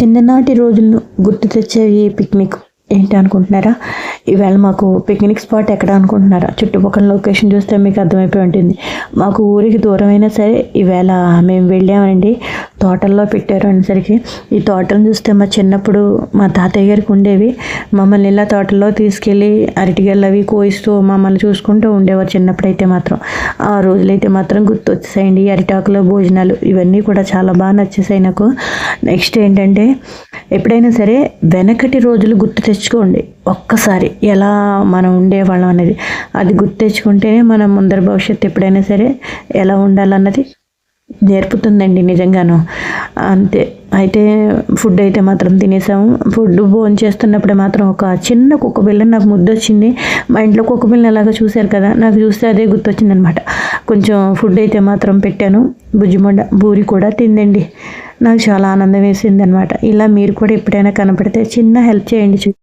చిన్ననాటి రోజులను గుర్తు తెచ్చే ఈ పిక్నిక్ ఏంటి అనుకుంటున్నారా? ఈవేళ మాకు పిక్నిక్ స్పాట్ ఎక్కడ అనుకుంటున్నారా? చుట్టుపక్కల లొకేషన్ చూస్తే మీకు అర్థమైపోయి ఉంటుంది. మాకు ఊరికి దూరమైనా సరే ఈవేళ మేము వెళ్ళామండి. తోటల్లో పెట్టారు అనేసరికి ఈ తోటలను చూస్తే మా చిన్నప్పుడు మా తాతయ్య గారికి ఉండేవి. మమ్మల్ని ఇలా తోటల్లో తీసుకెళ్ళి అరటిగెళ్ళు అవి కోయిస్తూ మమ్మల్ని చూసుకుంటూ ఉండేవారు చిన్నప్పుడైతే మాత్రం. ఆ రోజులైతే మాత్రం గుర్తొచ్చేసాయండి. అరిటాకులో భోజనాలు ఇవన్నీ కూడా చాలా బాగా నచ్చేసాయి నాకు. నెక్స్ట్ ఏంటంటే ఎప్పుడైనా సరే వెనకటి రోజులు గుర్తు తెచ్చుకోండి ఒక్కసారి, ఎలా మనం ఉండేవాళ్ళం అనేది. అది గుర్తు తెచ్చుకుంటేనే మనం ముందర భవిష్యత్తు ఎప్పుడైనా సరే ఎలా ఉండాలన్నది నేర్పుతుందండి నిజంగాను. అంతే. అయితే ఫుడ్ అయితే మాత్రం తినేసాము. ఫుడ్ భోజనం చేస్తున్నప్పుడు మాత్రం ఒక చిన్న కుక్క పిల్ల నాకు ముద్దొచ్చింది. మా ఇంట్లో కుక్క పిల్లని అలాగా చూశారు కదా, నాకు చూస్తే అదే గుర్తొచ్చింది అనమాట. కొంచెం ఫుడ్ అయితే మాత్రం పెట్టాను. బుజ్జిమండ బూరి కూడా తిందండి. నాకు చాలా ఆనందం వేసింది అనమాట. ఇలా మీరు కూడా ఎప్పుడైనా కనపడితే చిన్న హెల్ప్ చేయండి.